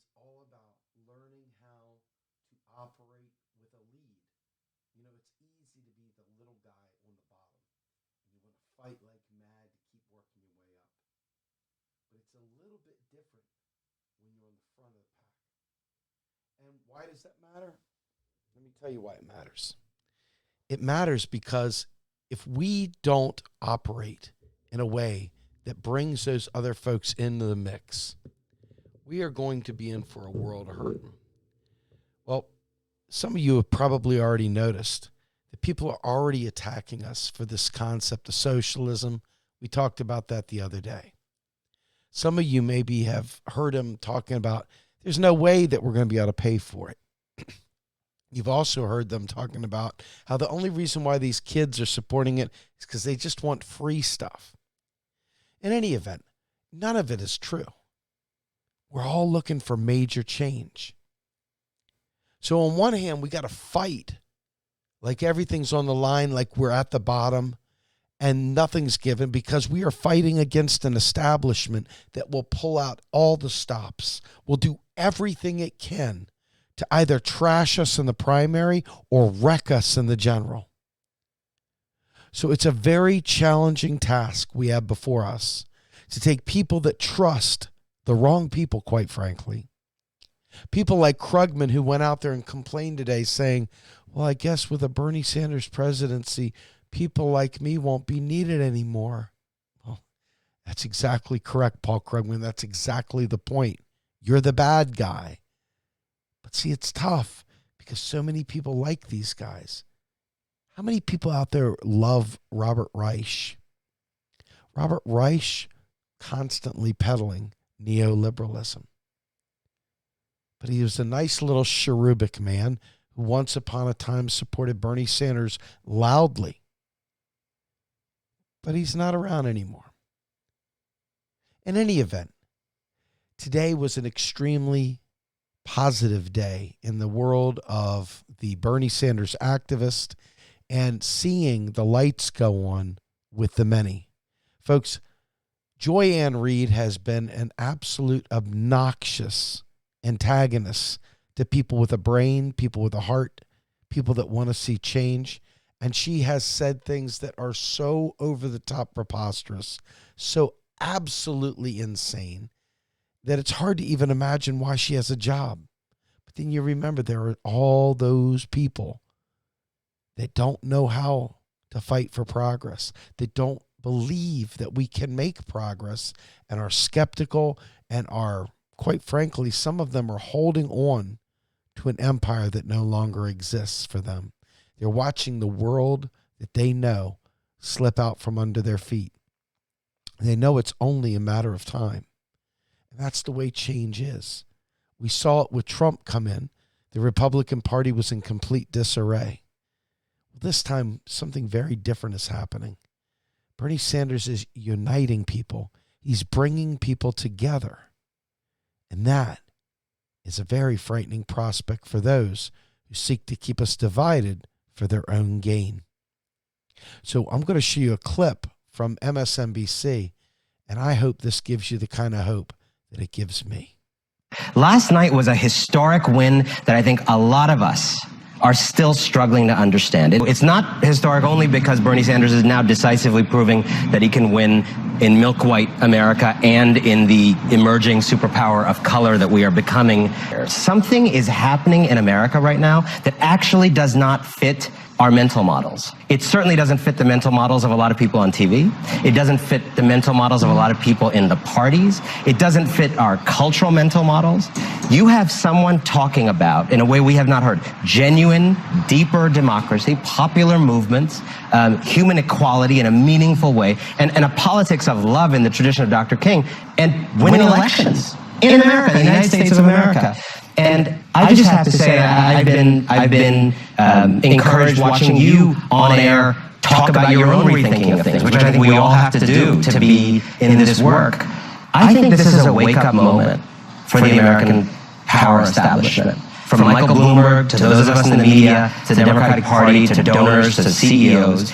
is all about learning how to operate with a lead. You know, it's easy to be the little guy on the bottom. And you want to fight like mad to keep working your way up. But it's a little bit different when you're on the front of the pack. And why does that matter? Let me tell you why it matters. It matters because if we don't operate in a way that brings those other folks into the mix, we are going to be in for a world of hurt. Well, some of you have probably already noticed that people are already attacking us for this concept of socialism. We talked about that the other day. Some of you maybe have heard him talking about there's no way that we're going to be able to pay for it. You've also heard them talking about how the only reason why these kids are supporting it is because they just want free stuff. In any event, none of it is true. We're all looking for major change. So on one hand, we got to fight like everything's on the line, like we're at the bottom and nothing's given, because we are fighting against an establishment that will pull out all the stops, will do everything it can to either trash us in the primary or wreck us in the general. So it's a very challenging task we have before us to take people that trust the wrong people, quite frankly. People like Krugman, who went out there and complained today saying, well, I guess with a Bernie Sanders presidency, people like me won't be needed anymore. Well, that's exactly correct, Paul Krugman. That's exactly the point. You're the bad guy. But see, it's tough because so many people like these guys. How many people out there love Robert Reich? Robert Reich constantly peddling neoliberalism. But he was a nice little cherubic man who once upon a time supported Bernie Sanders loudly. But he's not around anymore. In any event, today was an extremely positive day in the world of the Bernie Sanders activist and seeing the lights go on with the many. Folks, Joy Ann Reid has been an absolute obnoxious antagonist to people with a brain, people with a heart, people that want to see change. And she has said things that are so over the top preposterous, so absolutely insane, that it's hard to even imagine why she has a job. But then you remember there are all those people that don't know how to fight for progress, that don't believe that we can make progress and are skeptical and are, quite frankly, some of them are holding on to an empire that no longer exists for them. They're watching the world that they know slip out from under their feet. They know it's only a matter of time. And that's the way change is. We saw it with Trump come in. The Republican Party was in complete disarray. This time, something very different is happening. Bernie Sanders is uniting people. He's bringing people together. And that is a very frightening prospect for those who seek to keep us divided for their own gain. So I'm going to show you a clip from MSNBC, and I hope this gives you the kind of hope that it gives me. Last night was a historic win that I think a lot of us are still struggling to understand. It's not historic only because Bernie Sanders is now decisively proving that he can win in milk-white America and in the emerging superpower of color that we are becoming. Something is happening in America right now that actually does not fit our mental models. It certainly doesn't fit the mental models of a lot of people on TV. It doesn't fit the mental models of a lot of people in the parties. It doesn't fit our cultural mental models. You have someone talking about, in a way we have not heard, genuine, deeper democracy, popular movements, human equality in a meaningful way, and a politics of love in the tradition of Dr. King, and winning elections in America, the United States of America. And I just have to say, I've been encouraged watching you on air talk about your own rethinking of things, which I think we all have to do to be in this work. I think this is a wake-up moment for the American power establishment. From Michael Bloomberg to those of us in the media, to the Democratic Party, to donors, to CEOs,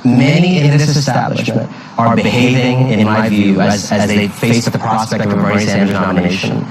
many in this establishment are behaving, in my view, as they face the prospect of a Bernie Sanders nomination,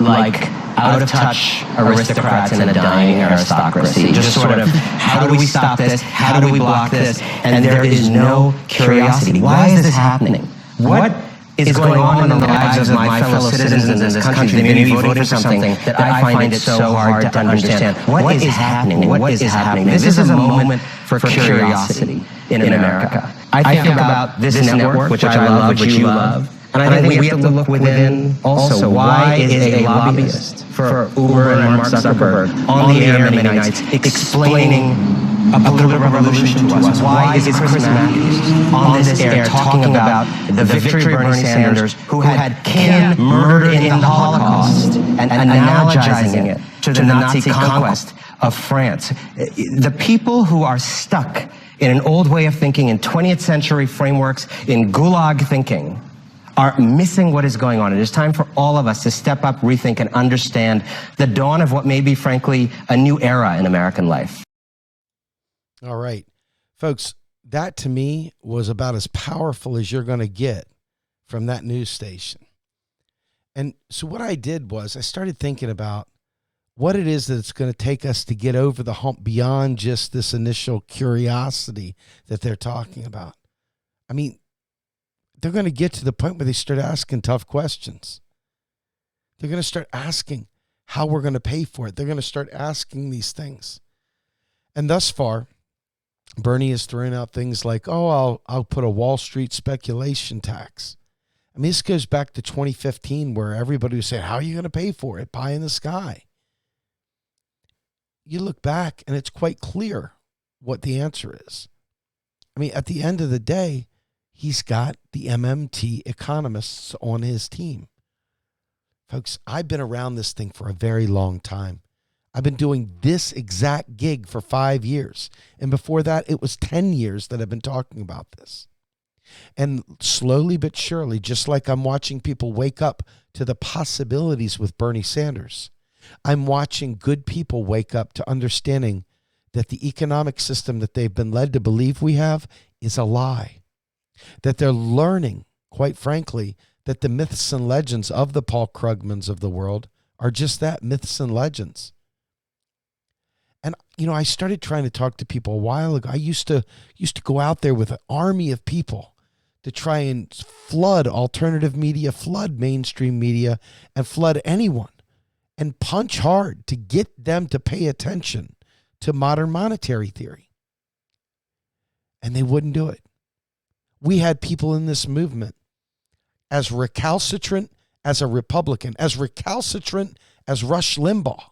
like out-of-touch aristocrats and a dying aristocracy. Just sort of, how do we stop this? How do we block this? And there is no curiosity. Why is this happening? What is going on in the lives of my fellow citizens in this country? They may be voting for something that I find it so hard to understand. What is happening? What is happening? This is a moment for curiosity in America. I think about this network, which I love, which you love, and I think we have to look within also. Why is a lobbyist for Uber and Mark Zuckerberg on the air many nights explaining a political revolution to us? Why is Chris Matthews on this air talking about the victory of Bernie Sanders, who had kin murdered in the Holocaust, and analogizing it to the Nazi conquest of France? The people who are stuck in an old way of thinking, in 20th century frameworks, in gulag thinking, are missing what is going on. It is time for all of us to step up, rethink, and understand the dawn of what may be, frankly, a new era in American life. All right, folks, that to me was about as powerful as you're going to get from that news station. And so what I did was I started thinking about what it is that it's going to take us to get over the hump beyond just this initial curiosity that they're talking about. I mean, they're going to get to the point where they start asking tough questions. They're going to start asking how we're going to pay for it. They're going to start asking these things. And thus far, Bernie is throwing out things like, oh, I'll put a Wall Street speculation tax. I mean, this goes back to 2015 where everybody was saying, how are you going to pay for it? Pie in the sky. You look back and it's quite clear what the answer is. I mean, at the end of the day, he's got the MMT economists on his team. Folks, I've been around this thing for a very long time. I've been doing this exact gig for 5 years. And before that, it was 10 years that I've been talking about this. And slowly but surely, just like I'm watching people wake up to the possibilities with Bernie Sanders, I'm watching good people wake up to understanding that the economic system that they've been led to believe we have is a lie. That they're learning, quite frankly, that the myths and legends of the Paul Krugmans of the world are just that, myths and legends. And, you know, I started trying to talk to people a while ago. I used to go out there with an army of people to try and flood alternative media, flood mainstream media, and flood anyone, and punch hard to get them to pay attention to modern monetary theory. And they wouldn't do it. We had people in this movement as recalcitrant as a Republican, as recalcitrant as Rush Limbaugh,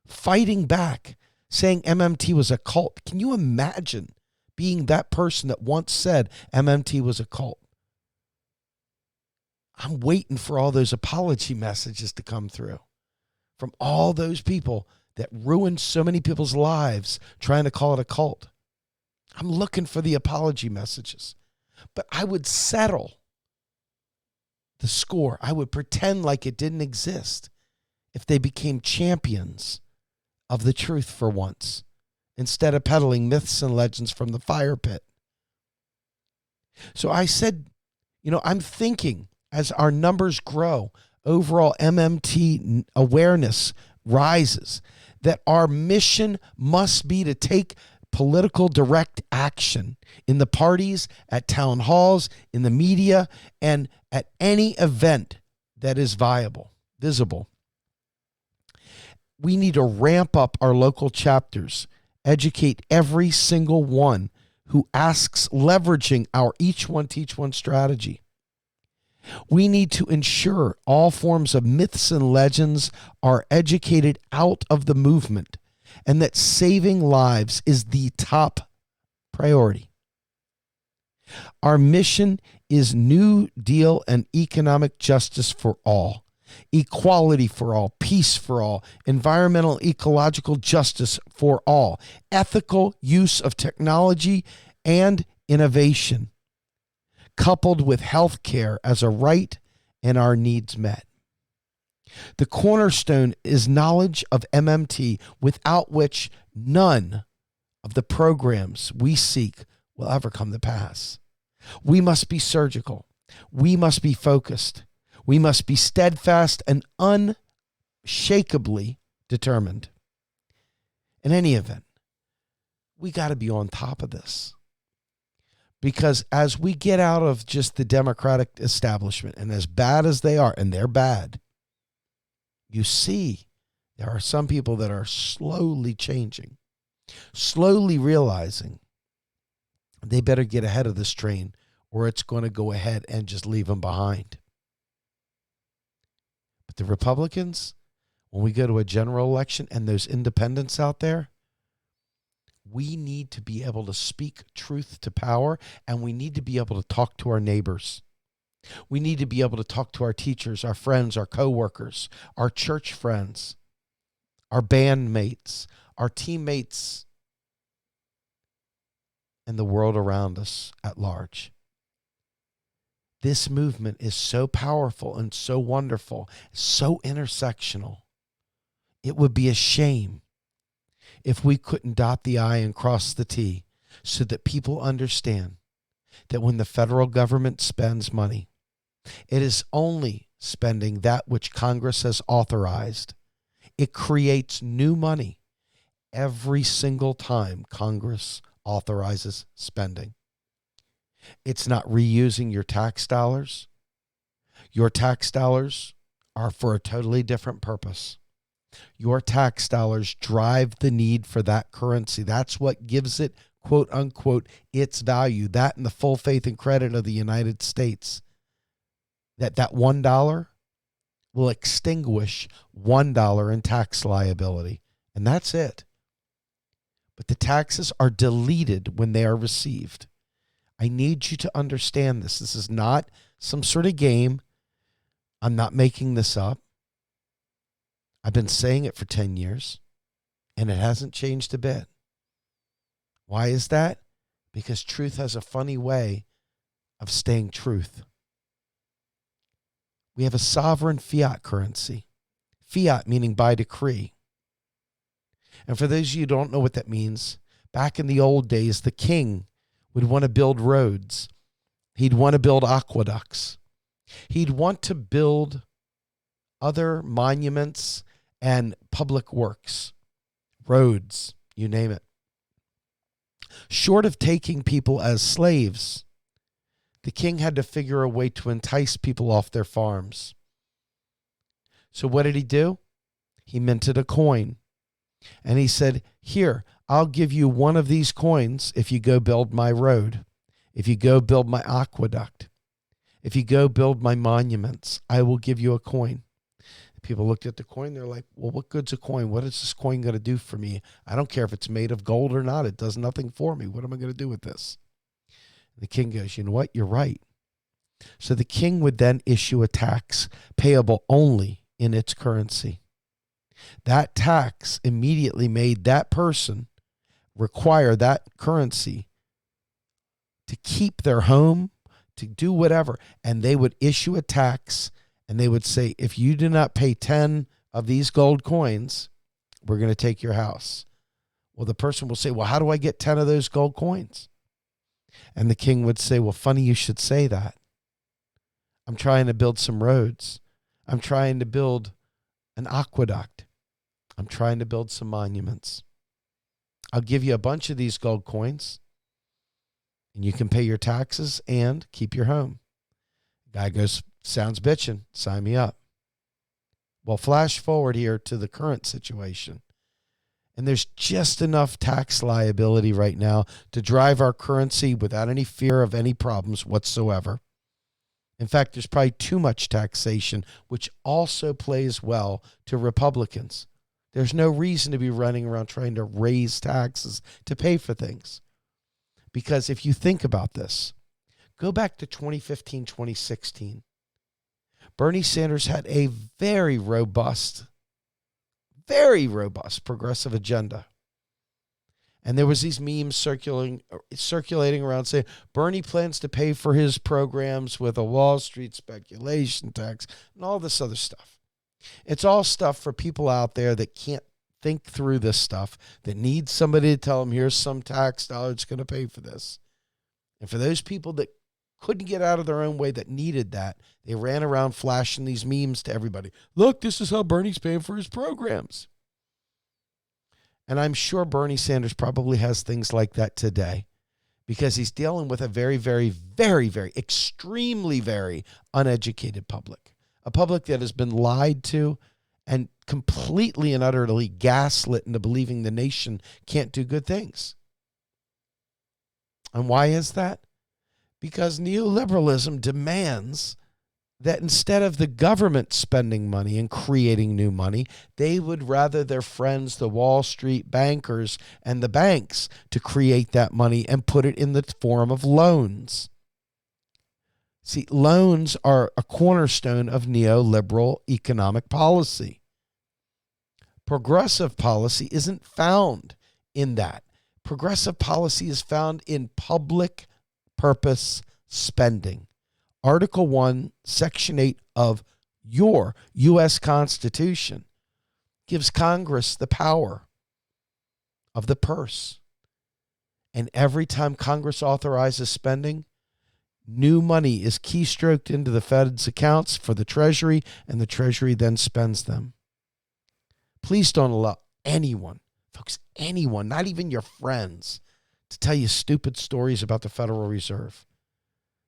fighting back, saying MMT was a cult. Can you imagine being that person that once said MMT was a cult? I'm waiting for all those apology messages to come through from all those people that ruined so many people's lives trying to call it a cult. I'm looking for the apology messages. But I would settle the score. I would pretend like it didn't exist if they became champions of the truth for once, instead of peddling myths and legends from the fire pit. So I said, you know, I'm thinking as our numbers grow, overall MMT awareness rises, that our mission must be to take political direct action in the parties, at town halls, in the media, and at any event that is visible. We need to ramp up our local chapters, educate every single one who asks, leveraging our each one teach one strategy. We need to ensure all forms of myths and legends are educated out of the movement, and that saving lives is the top priority. Our mission is New Deal and economic justice for all, equality for all, peace for all, environmental ecological justice for all, ethical use of technology and innovation, coupled with health care as a right and our needs met. The cornerstone is knowledge of MMT, without which none of the programs we seek will ever come to pass. We must be surgical. We must be focused. We must be steadfast and unshakably determined. In any event, we got to be on top of this. Because as we get out of just the Democratic establishment, and as bad as they are, and they're bad, you see there are some people that are slowly changing, slowly realizing they better get ahead of this train or it's going to go ahead and just leave them behind. But the Republicans, when we go to a general election and those independents out there, we need to be able to speak truth to power, and we need to be able to talk to our neighbors. We need to be able to talk to our teachers, our friends, our coworkers, our church friends, our bandmates, our teammates, and the world around us at large. This movement is so powerful and so wonderful, so intersectional. It would be a shame if we couldn't dot the I and cross the T so that people understand that when the federal government spends money, it is only spending that which Congress has authorized. It creates new money every single time Congress authorizes spending. It's not reusing your tax dollars. Your tax dollars are for a totally different purpose. Your tax dollars drive the need for that currency. That's what gives it, quote unquote, its value. That and the full faith and credit of the United States. That $1 will extinguish $1 in tax liability. And that's it. But the taxes are deleted when they are received. I need you to understand this. This is not some sort of game. I'm not making this up. I've been saying it for 10 years, and it hasn't changed a bit. Why is that? Because truth has a funny way of staying truth. We have a sovereign fiat currency. Fiat meaning by decree. And for those of you who don't know what that means, back in the old days, the king would want to build roads. He'd want to build aqueducts. He'd want to build other monuments and public works, roads, you name it. Short of taking people as slaves, the king had to figure a way to entice people off their farms. So what did he do? He minted a coin. And he said, here, I'll give you one of these coins if you go build my road, if you go build my aqueduct, if you go build my monuments, I will give you a coin. People looked at the coin. They're like, well, what good's a coin? What is this coin going to do for me? I don't care if it's made of gold or not. It does nothing for me. What am I going to do with this? The king goes, you know what? You're right. So the king would then issue a tax payable only in its currency. That tax immediately made that person require that currency to keep their home, to do whatever. And they would issue a tax. And they would say, if you do not pay 10 of these gold coins, we're going to take your house. Well, the person will say, well, how do I get 10 of those gold coins? And the king would say, well, funny you should say that. I'm trying to build some roads. I'm trying to build an aqueduct. I'm trying to build some monuments. I'll give you a bunch of these gold coins, and you can pay your taxes and keep your home. The guy goes, sounds bitchin'. Sign me up. Well, flash forward here to the current situation. And there's just enough tax liability right now to drive our currency without any fear of any problems whatsoever. In fact, there's probably too much taxation, which also plays well to Republicans. There's no reason to be running around trying to raise taxes to pay for things. Because if you think about this, go back to 2015, 2016. Bernie Sanders had a very robust progressive agenda. And there was these memes circulating around saying Bernie plans to pay for his programs with a Wall Street speculation tax and all this other stuff. It's all stuff for people out there that can't think through this stuff, that need somebody to tell them, here's some tax dollar that's going to pay for this. And for those people that couldn't get out of their own way that needed that. They ran around flashing these memes to everybody. Look, this is how Bernie's paying for his programs. And I'm sure Bernie Sanders probably has things like that today because he's dealing with a very, very, very, very, extremely very uneducated public, a public that has been lied to and completely and utterly gaslit into believing the nation can't do good things. And why is that? Because neoliberalism demands that instead of the government spending money and creating new money, they would rather their friends, the Wall Street bankers and the banks, to create that money and put it in the form of loans. See, loans are a cornerstone of neoliberal economic policy. Progressive policy isn't found in that. Progressive policy is found in public purpose spending. Article 1, Section 8 of your U.S. Constitution gives Congress the power of the purse. And every time Congress authorizes spending, new money is keystroked into the Fed's accounts for the Treasury, and the Treasury then spends them. Please don't allow anyone, folks, anyone, not even your friends, to tell you stupid stories about the Federal Reserve.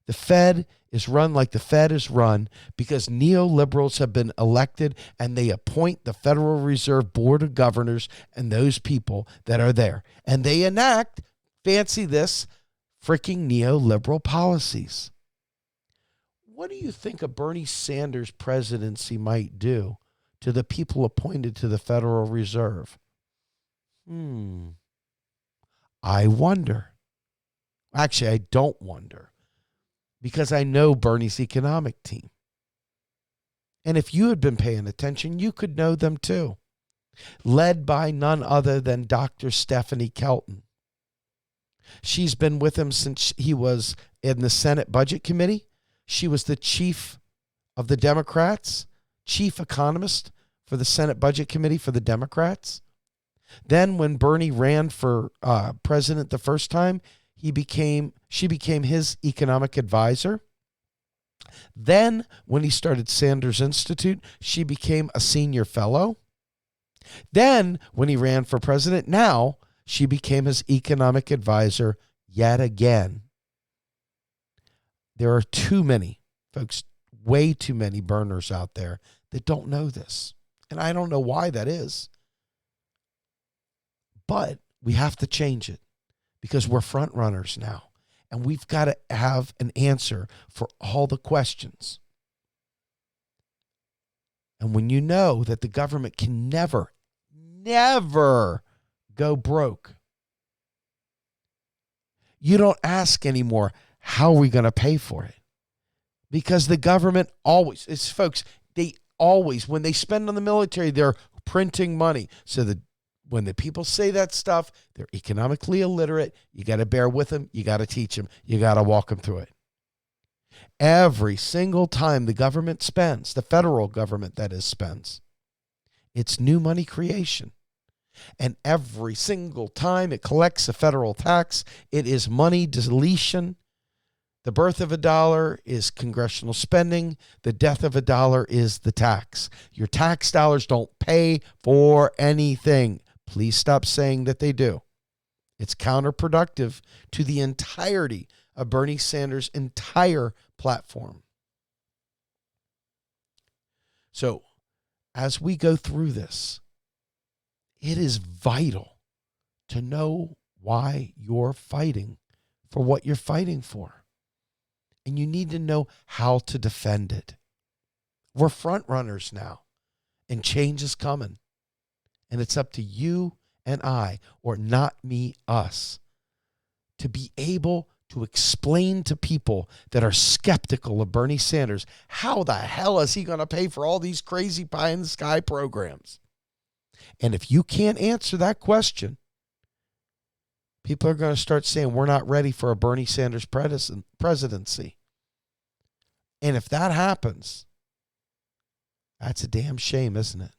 The Fed is run like the Fed is run because neoliberals have been elected and they appoint the Federal Reserve Board of Governors and those people that are there. And they enact, fancy this, freaking neoliberal policies. What do you think a Bernie Sanders presidency might do to the people appointed to the Federal Reserve? I wonder. Actually, I don't wonder. Because I know Bernie's economic team. And if you had been paying attention, you could know them too. Led by none other than Dr. Stephanie Kelton. She's been with him since he was in the Senate Budget Committee. She was the chief of the Democrats, chief economist for the Senate Budget Committee for the Democrats. Then when Bernie ran for president the first time, she became his economic advisor. Then, when he started Sanders Institute, she became a senior fellow. Then, when he ran for president, now she became his economic advisor yet again. There are too many, folks, way too many burners out there that don't know this. And I don't know why that is. But we have to change it. Because we're front runners now. And we've got to have an answer for all the questions. And when you know that the government can never go broke, you don't ask anymore, how are we going to pay for it? Because the government always, they always, when they spend on the military, they're printing money. So when the people say that stuff, they're economically illiterate. You got to bear with them. You got to teach them. You got to walk them through it. Every single time the government spends, the federal government that is spends, it's new money creation. And every single time it collects a federal tax, it is money deletion. The birth of a dollar is congressional spending. The death of a dollar is the tax. Your tax dollars don't pay for anything. Please stop saying that they do. It's counterproductive to the entirety of Bernie Sanders' entire platform. So, as we go through this, it is vital to know why you're fighting for what you're fighting for. And you need to know how to defend it. We're front runners now, and change is coming. And it's up to you and I, or not me, us, to be able to explain to people that are skeptical of Bernie Sanders, how the hell is he going to pay for all these crazy pie-in-the-sky programs? And if you can't answer that question, people are going to start saying, we're not ready for a Bernie Sanders presidency. And if that happens, that's a damn shame, isn't it?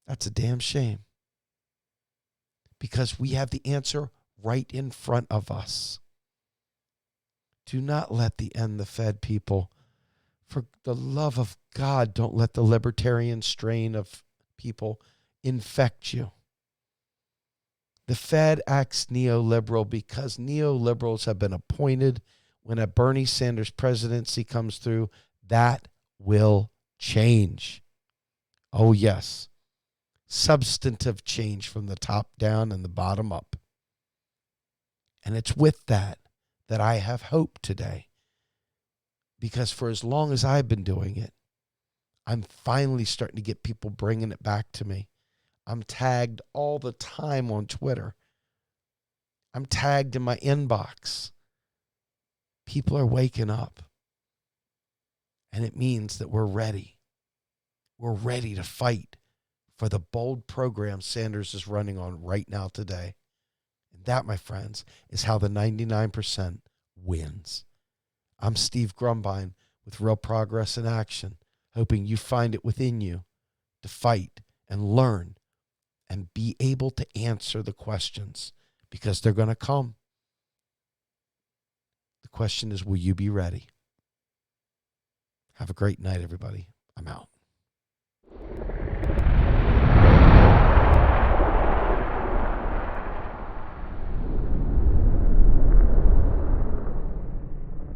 That's a damn shame. Because we have the answer right in front of us. Do not let the end the Fed people. For the love of God, don't let the libertarian strain of people infect you. The Fed acts neoliberal because neoliberals have been appointed. When a Bernie Sanders presidency comes through, that will change. Oh, yes. Substantive change from the top down and the bottom up. And it's with that I have hope today. Because for as long as I've been doing it, I'm finally starting to get people bringing it back to me. I'm tagged all the time on Twitter. I'm tagged in my inbox. People are waking up. And it means that we're ready. We're ready to fight for the bold program Sanders is running on right now today. And that, my friends, is how the 99% wins. I'm Steve Grumbine with Real Progress in Action, hoping you find it within you to fight and learn and be able to answer the questions, because they're going to come. The question is, will you be ready? Have a great night, everybody. I'm out.